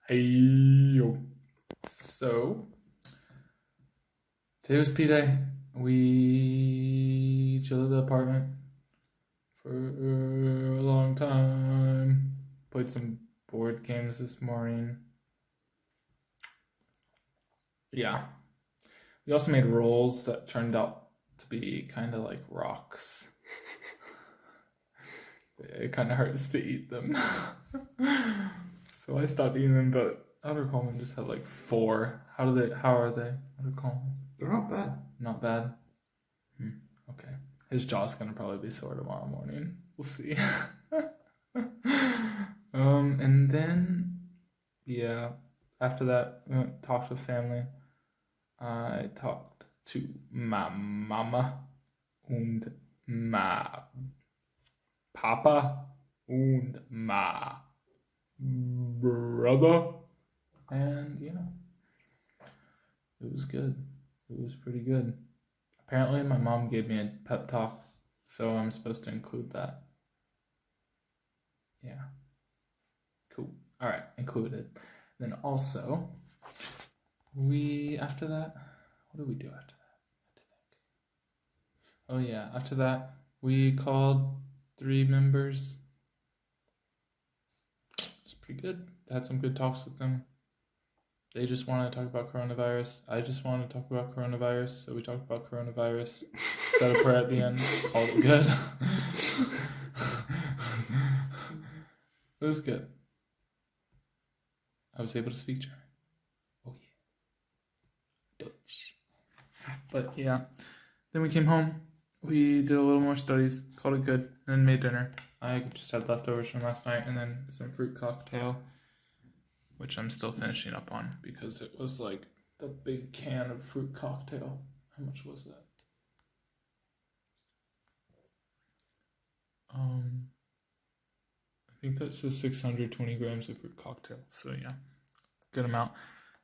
Hey yo. So today was P-Day. We chilled at the apartment for a long time. Played some board games this morning. Yeah. We also made rolls that turned out to be kind of like rocks. It kind of hurts to eat them. So I stopped eating them, but other Coleman just had like 4. How are they? Other Coleman? They're not bad. Not bad? Okay. His jaw's gonna probably be sore tomorrow morning. We'll see. And then, yeah, after that, we went talked with family. I talked to my mama und my papa und my brother, and yeah, it was good. It was pretty good. Apparently my mom gave me a pep talk, so I'm supposed to include that. Yeah, cool. All right, included. Then also after that, what did we do after that? I have to think. Oh yeah, after that we called 3 members. It's pretty good. Had some good talks with them. They just wanted to talk about coronavirus. I just wanted to talk about coronavirus, so we talked about coronavirus. Said a prayer at the end. Called it good. It was good. I was able to speak German. Oh yeah. Dutch. But yeah. Then we came home. We did a little more studies. Called it good. And then made dinner. I just had leftovers from last night and then some fruit cocktail, which I'm still finishing up on because it was like the big can of fruit cocktail. How much was that? I think that says 620 grams of fruit cocktail. So yeah, good amount.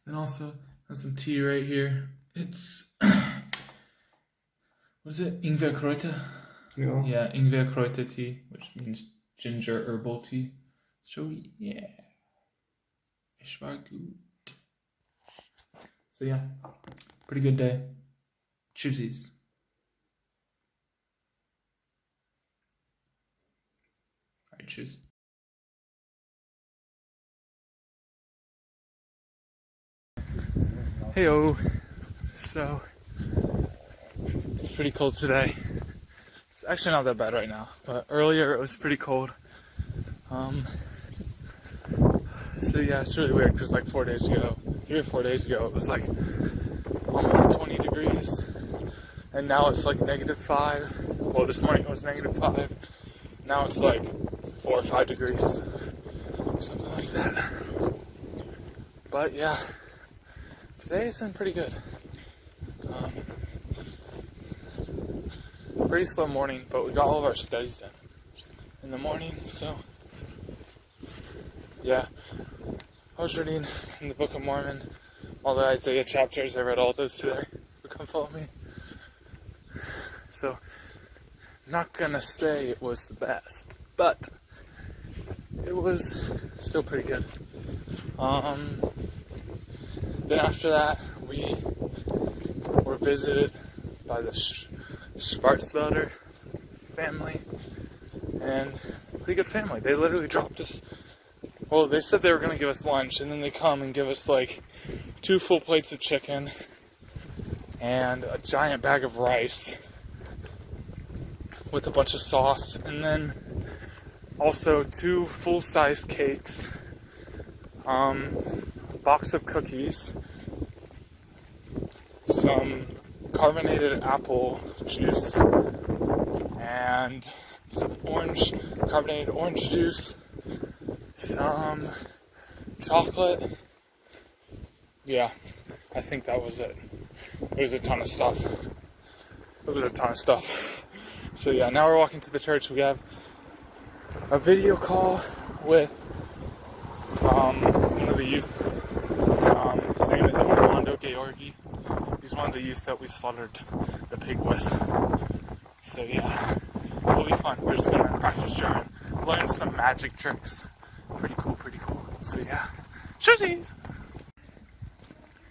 Then also have some tea right here. It's what is it? Ingwerkräuter? Yeah, Ingwerkräuter tea, which means ginger herbal tea. So yeah, es war gut. So yeah, pretty good day. Choosies. Alright, choose. Heyo. So it's pretty cold today. It's actually not that bad right now, but earlier it was pretty cold. So yeah, it's really weird because like 3 or 4 days ago, it was like almost 20 degrees, and now it's like -5. Well, this morning it was -5. Now it's like 4 or 5 degrees, something like that. But yeah, today's been pretty good. Pretty slow morning, but we got all of our studies done in the morning, so yeah. I was reading in the Book of Mormon, all the Isaiah chapters. I read all those today, so come follow me. So, not gonna say it was the best, but it was still pretty good. Then after that, we were visited by the Schwarzwälder family, and pretty good family. They literally dropped us. Well, they said they were going to give us lunch, and then they come and give us like 2 full plates of chicken and a giant bag of rice with a bunch of sauce, and then also 2 full-size cakes, a box of cookies, some carbonated apple juice, and some carbonated orange juice, some chocolate. Yeah, I think that was it. It was a ton of stuff. So yeah, now we're walking to the church. We have a video call with one of the youth. His name is Armando Georgi. He's one of the youth that we slaughtered the pig with. So yeah, it'll be fun. We're just gonna practice German, learn some magic tricks. Pretty cool. So yeah, Tschüssis!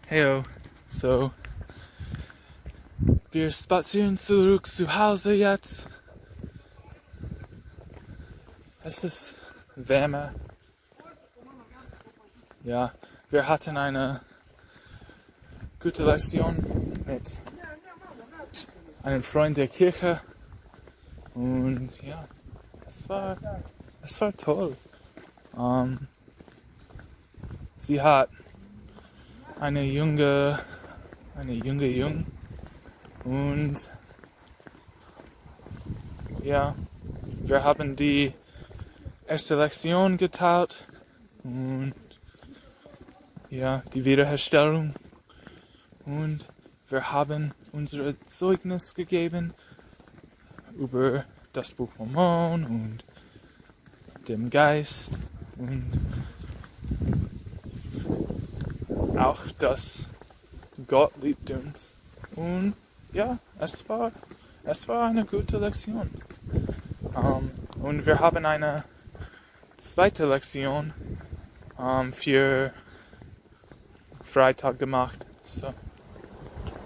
Heyo, so wir spazieren zurück zu Hause jetzt. Es ist wärmer. Ja, wir hatten eine gute Lektion mit einem Freund der Kirche und ja, es war toll. Sie hat eine junge Jung und ja, wir haben die erste Lektion geteilt und ja, die Wiederherstellung und wir haben unser Zeugnis gegeben über das Buch Mormon und dem Geist und auch, dass Gott liebt uns. Und ja, es war eine gute Lektion. Und wir haben eine zweite Lektion für Freitag gemacht. So,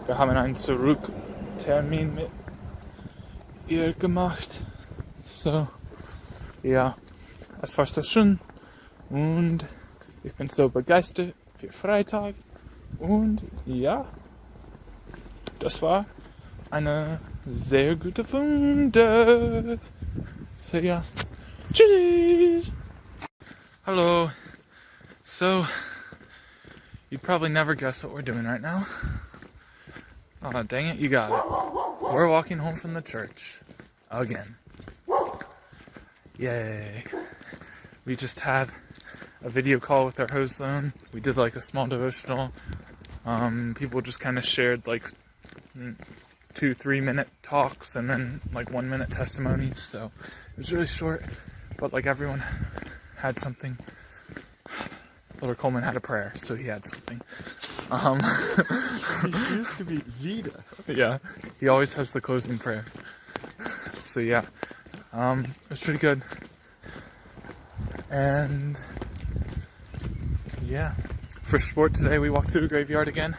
wir haben einen Zurücktermin mit ihr gemacht. So, ja, es war so schön und ich bin so begeistert für Freitag und ja, das war eine sehr gute Funde. So ja, tschüss! Hello. So, you probably never guess what we're doing right now. Oh, dang it, you got it. We're walking home from the church. Again. Yay. We just had a video call with our host zone. We did like a small devotional. People just kind of shared like 2-3 minute talks and then like 1 minute testimonies. So it was really short, but like everyone had something. Little Coleman had a prayer, so he had something. He used to be wieder. Yeah, he always has the closing prayer. So yeah, it was pretty good. And yeah, for sport today, we walked through a graveyard again.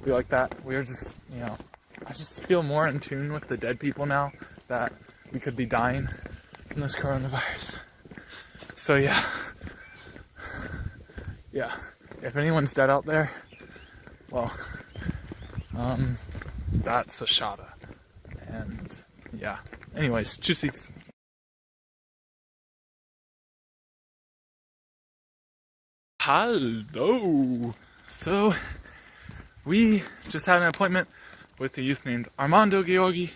We like that. We were just, I just feel more in tune with the dead people now that we could be dying from this coronavirus. So yeah, if anyone's dead out there, well, that's a shada. And yeah, anyways, tschüssis. Hello. So we just had an appointment with a youth named Armando Georgi.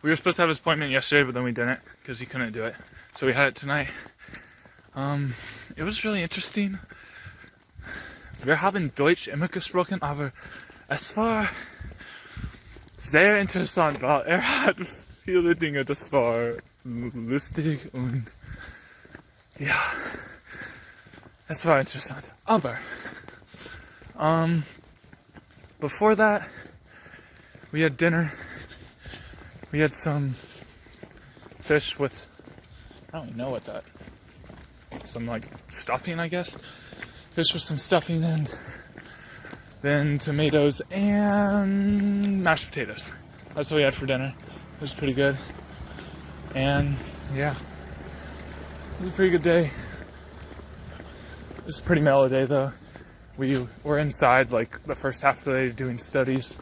We were supposed to have his appointment yesterday, but then we didn't because he couldn't do it. So we had it tonight. It was really interesting. Wir haben Deutsch immer gesprochen, aber es war sehr interessant, weil hat viele Dinge, das war lustig und ja, es war interessant. Aber before that, we had dinner. We had some fish with, I don't even know what that, some like stuffing, I guess. Fish with some stuffing and then tomatoes and mashed potatoes. That's what we had for dinner. It was pretty good. And yeah, it was a pretty good day. It was a pretty mellow day though. We were inside like the first half of the day doing studies.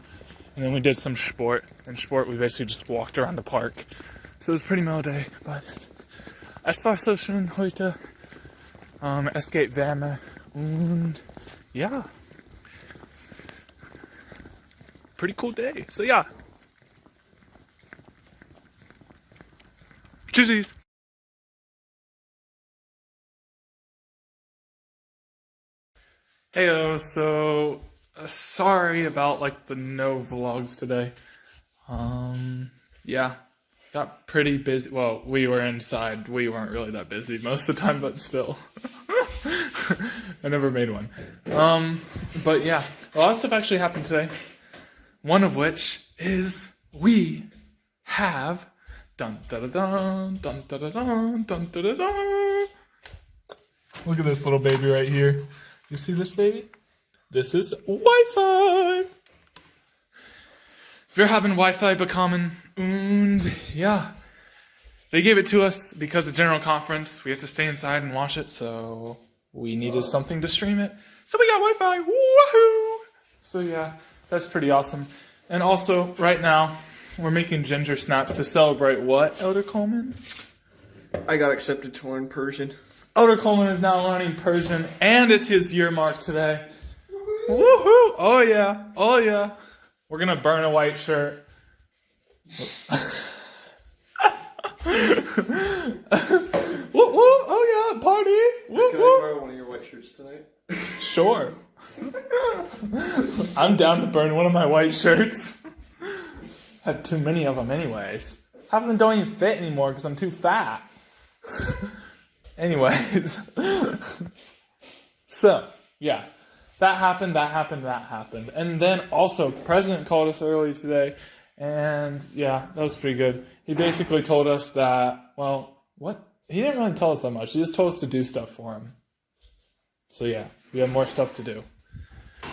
And then we did some sport. In sport, we basically just walked around the park. So it was a pretty mellow day. But es war so schön heute. Es geht wärmer. Und ja. Pretty cool day. So yeah. Tschüssis. Heyo, so sorry about like the no vlogs today. Yeah, got pretty busy. Well, we were inside. We weren't really that busy most of the time, but still. I never made one. But yeah, a lot of stuff actually happened today. One of which is we have dun da da dun dun da da dun dun da da dun. Look at this little baby right here. You see this, baby? This is Wi-Fi. Wir haben Wi-Fi bekommen und yeah. They gave it to us because of General Conference. We had to stay inside and watch it, so we needed something to stream it. So we got Wi-Fi. Woohoo! So yeah, that's pretty awesome. And also, right now, we're making ginger snaps to celebrate what, Elder Coleman? I got accepted to learn Persian. Elder Coleman is now learning Persian, and it's his year mark today. Woohoo! Oh yeah, oh yeah. We're gonna burn a white shirt. Woo, woo, oh yeah, party! Woo, Can I borrow one of your white shirts tonight? Sure. I'm down to burn one of my white shirts. I have too many of them anyways. Half of them don't even fit anymore because I'm too fat. Anyways. So, yeah. That happened. And then also, President called us earlier today. And yeah, that was pretty good. He basically told us that, well, what? He didn't really tell us that much. He just told us to do stuff for him. So yeah, we have more stuff to do.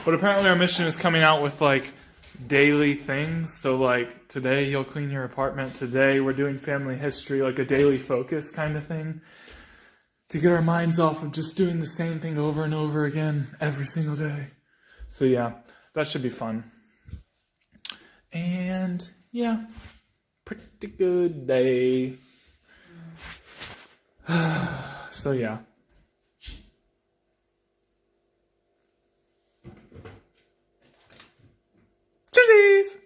But apparently our mission is coming out with like daily things. So like today you'll clean your apartment. Today we're doing family history, like a daily focus kind of thing. To get our minds off of just doing the same thing over and over again every single day. So yeah, that should be fun. And yeah, pretty good day. So yeah. Cheers!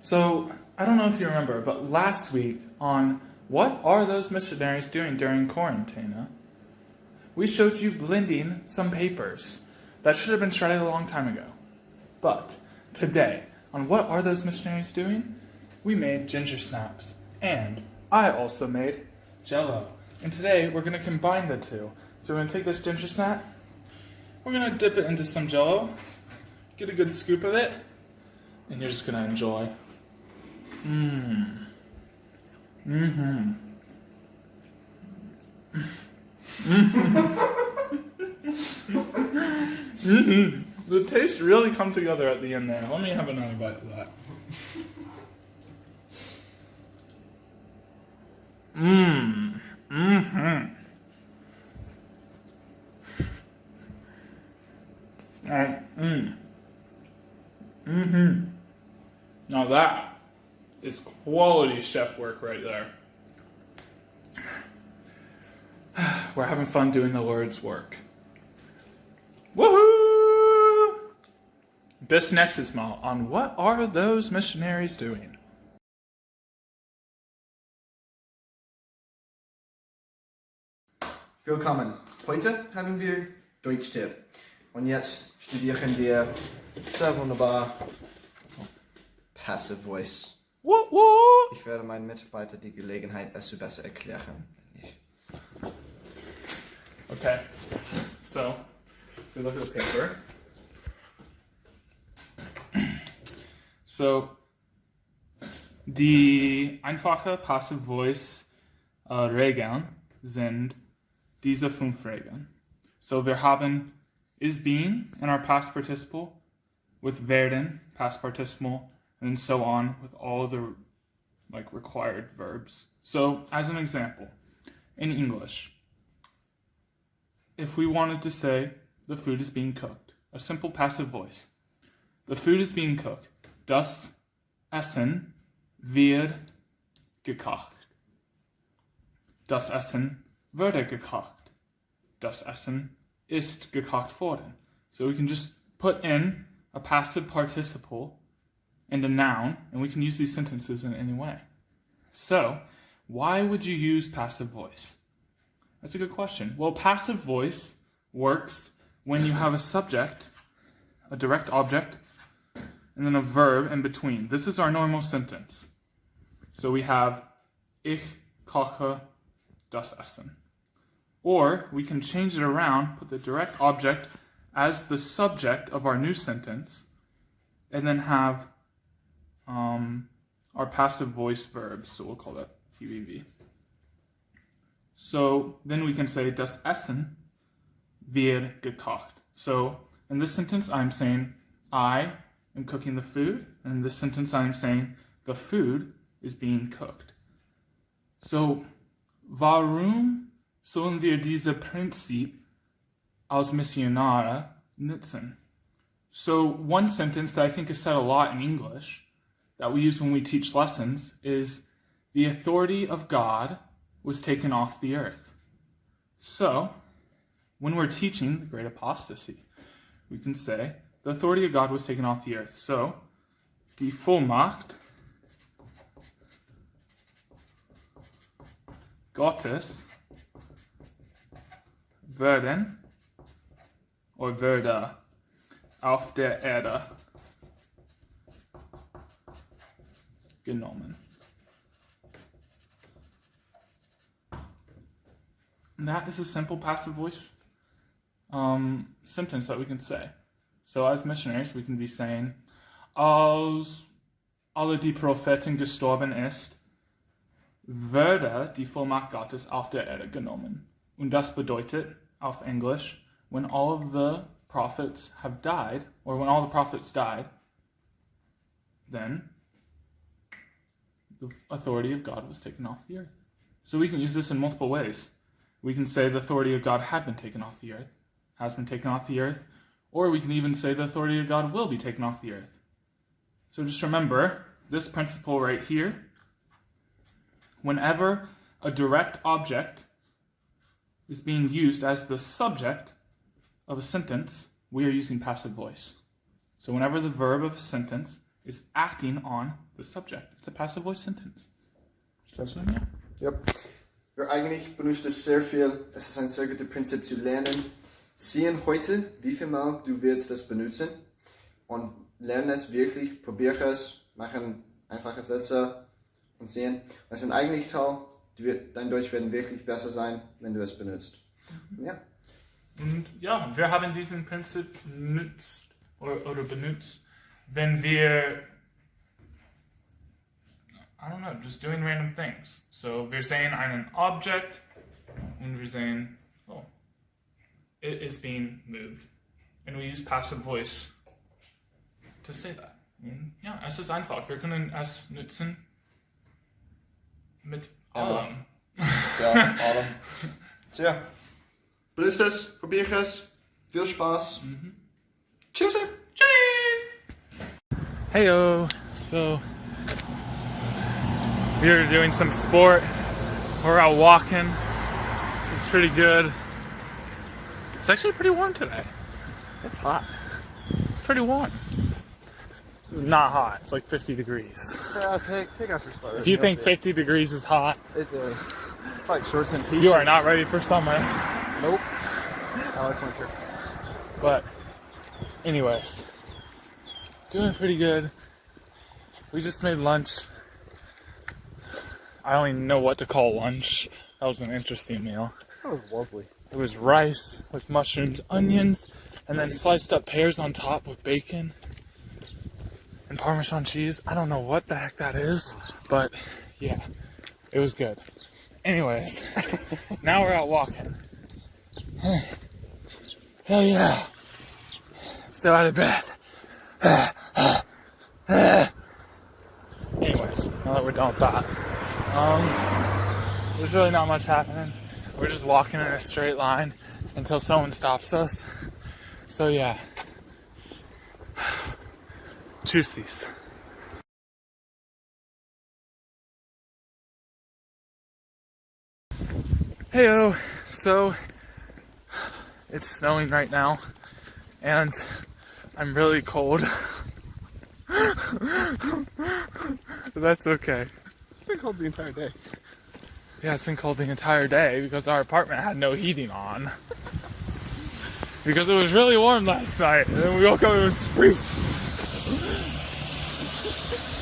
So, I don't know if you remember, but last week on What Are Those Missionaries Doing During Quarantine? We showed you blending some papers. That should have been shredded a long time ago. But today, on What Are Those Missionaries Doing? We made ginger snaps. And I also made Jell-O. And today, we're going to combine the two. So we're going to take this ginger snap. We're going to dip it into some Jell-O. Get a good scoop of it. And you're just going to enjoy. The taste really come together at the end there. Let me have another bite of that. Now that is quality chef work right there. We're having fun doing the Lord's work. Woohoo! Bis nächstes Mal on What Are Those Missionaries Doing? Willkommen. Heute haben wir Deutsch Tipp. Und jetzt studieren wir sehr wunderbar Passive Voice. Woo woo! Ich werde meinen Mitarbeitern die Gelegenheit, es zu besser erklären. Okay, so we look at the paper. So, die einfache Passive Voice Regeln sind diese 5 Regeln. So wir haben is being in our past participle with werden, past participle, and so on with all the required verbs. So, as an example, in English, if we wanted to say the food is being cooked, a simple passive voice. The food is being cooked. Das Essen wird gekocht. Das Essen wurde gekocht. Das Essen ist gekocht worden. So we can just put in a passive participle and a noun, and we can use these sentences in any way. So, why would you use passive voice? That's a good question. Well, passive voice works when you have a subject, a direct object, and then a verb in between. This is our normal sentence. So we have Ich koche das Essen. Or we can change it around, put the direct object as the subject of our new sentence, and then have our passive voice verbs. So we'll call that PVV. So then we can say, das Essen wird gekocht. So in this sentence, I'm saying I am cooking the food. And in this sentence, I'm saying the food is being cooked. So, warum sollen wir dieses Prinzip als Missionare nutzen? So one sentence that I think is said a lot in English that we use when we teach lessons is, the authority of God was taken off the earth. So, when we're teaching the great apostasy, we can say, the authority of God was taken off the earth. So, die Vollmacht Gottes werden oder würde auf der Erde genommen. And that is a simple passive voice sentence that we can say. So as missionaries, we can be saying, als alle die Propheten gestorben ist, würde die Vollmacht Gottes auf der Erde genommen. Und das bedeutet, auf English, when all of the prophets have died, or when all the prophets died, then the authority of God was taken off the earth. So we can use this in multiple ways. We can say the authority of God had been taken off the earth, has been taken off the earth, or we can even say the authority of God will be taken off the earth. So just remember this principle right here. Whenever a direct object is being used as the subject of a sentence, we are using passive voice. So whenever the verb of a sentence is acting on the subject, it's a passive voice sentence. So, yeah. Yep. Wir eigentlich benutzen es sehr viel. Es ist ein sehr gutes Prinzip zu lernen. Sehen heute, wie viel Mal du wirst das benutzen und lernen es wirklich, probiere es, machen einfache Sätze und sehen. Das ist ein eigentlich Teil. Dein Deutsch wird wirklich besser sein, wenn du es benutzt. Ja. Und ja, wir haben diesen Prinzip benutzt, wenn wir, I don't know, just doing random things. So we're saying einen Object und we're saying, oh, it is being moved. And we use passive voice to say that. Und ja, es ist einfach. Wir können es nutzen mit allem. Ja, allem. Tja, benutzt es, probier es. Viel Spaß. Tschüss. Cheers! Heyo! So, we're doing some sport. We're out walking. It's pretty good. It's actually pretty warm today. It's hot. It's pretty warm. Not hot. It's like 50 degrees. Yeah, take off your sweater. If you think 50 degrees is hot, It's like shorts and t-shirts. you are not ready for summer. Nope. I like winter. But anyways, doing pretty good. We just made lunch. I don't even know what to call lunch. That was an interesting meal. That was lovely. It was rice with mushrooms, onions, and then sliced up pears on top with bacon and Parmesan cheese. I don't know what the heck that is, but yeah, it was good. Anyways, now we're out walking. So yeah, I'm still out of breath. Anyways, now that we're done with that, there's really not much happening. We're just walking in a straight line until someone stops us. So yeah, juicies. Heyo, so it's snowing right now, and I'm really cold. That's okay. It's been cold the entire day. Yeah, it's been cold the entire day because our apartment had no heating on. Because it was really warm last night, and then we woke up and it was freezing.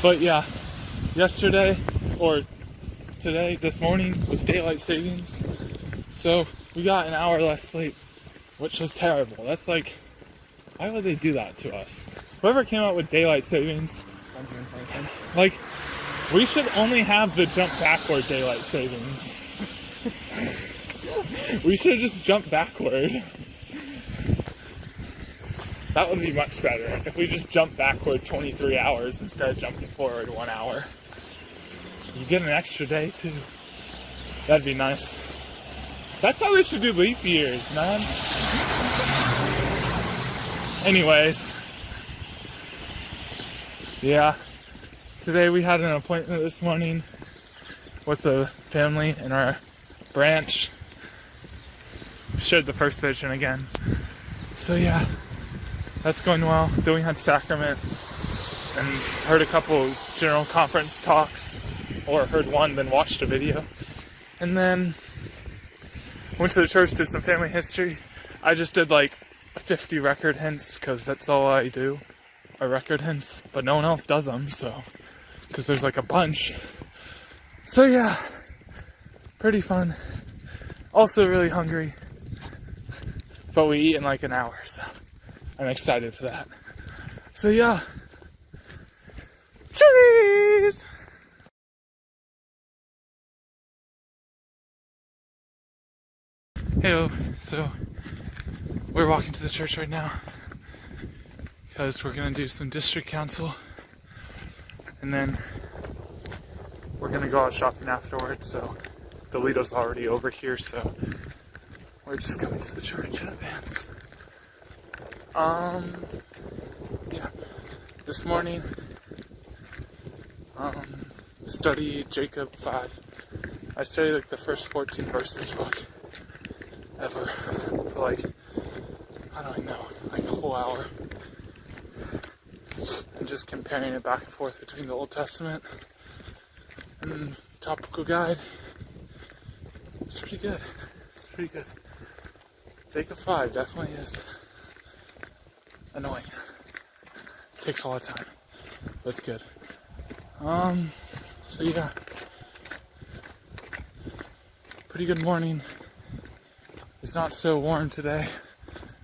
But yeah, yesterday, or today, this morning, was daylight savings. So we got an hour less sleep, which was terrible. That's like, why would they do that to us? Whoever came up with daylight savings, like, we should only have the jump backward daylight savings. We should have just jumped backward. That would be much better if we just jump backward 23 hours instead of jumping forward 1 hour. You get an extra day too. That'd be nice. That's how they should do leap years, man. Anyways. Yeah. Today we had an appointment this morning with the family in our branch. Shared the first vision again. So yeah, that's going well. Then we had sacrament and heard a couple general conference talks, or heard one, then watched a video. And then went to the church, did some family history. I just did like 50 record hints because that's all I do, are record hints. But no one else does them, so, because there's like a bunch. So yeah, pretty fun. Also really hungry. But we eat in like an hour, so I'm excited for that. So yeah. Cheese! Heyo, so we're walking to the church right now because we're gonna do some district council and then we're gonna go out shopping afterwards. So the Lido's already over here, so we're just coming to the church in advance. Yeah, this morning, studied Jacob 5. I studied like the first 14 verses ever for like, I don't know, like a whole hour. And just comparing it back and forth between the Old Testament and topical guide. It's pretty good. It's pretty good. Jacob 5 definitely is annoying. Takes a lot of time, but it's good. So yeah, pretty good morning. It's not so warm today.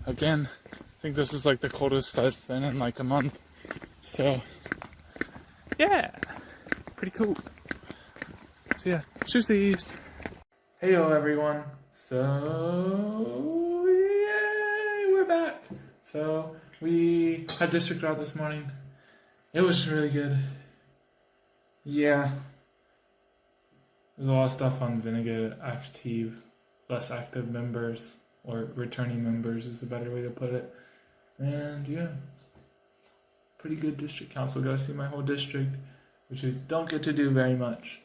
Again, I think this is like the coldest that it's been in like a month. So yeah, pretty cool. So yeah, choosies. Heyo everyone. So yay, we're back. So we had district route this morning. It was really good. Yeah. There's a lot of stuff on Vinegar Active, less active members, or returning members is a better way to put it. And yeah, pretty good district council. Got to see my whole district, which I don't get to do very much.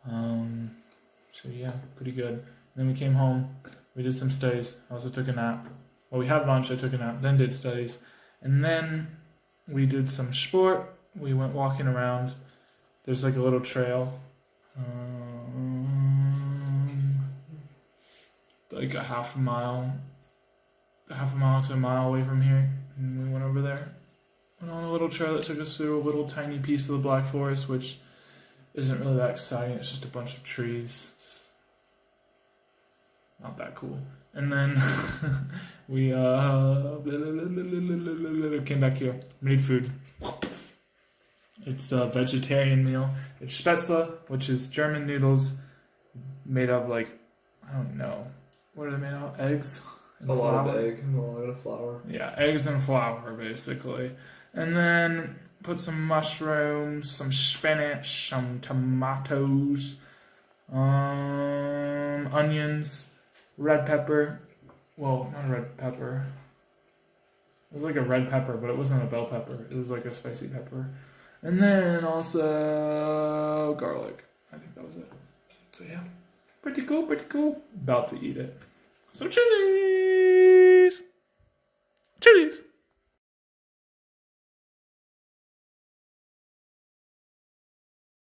So yeah, pretty good. Then we came home, we did some studies. I also took a nap. Well, we had lunch, I took a nap, then did studies. And then we did some sport. We went walking around. There's like a little trail. Like a half a mile to a mile away from here. And we went over there. Went on a little trail that took us through a little tiny piece of the Black Forest, which isn't really that exciting. It's just a bunch of trees. It's not that cool. And then we came back here, made food. It's a vegetarian meal. It's Spätzle, which is German noodles made of like, I don't know. What are they made of? Eggs? A lot of egg and a lot of flour. Yeah, eggs and flour, basically. And then put some mushrooms, some spinach, some tomatoes, onions, red pepper. Well, not a red pepper. It was like a red pepper, but it wasn't a bell pepper. It was like a spicy pepper. And then also garlic. I think that was it. So yeah, pretty cool, pretty cool. About to eat it. So cheese! Cheese!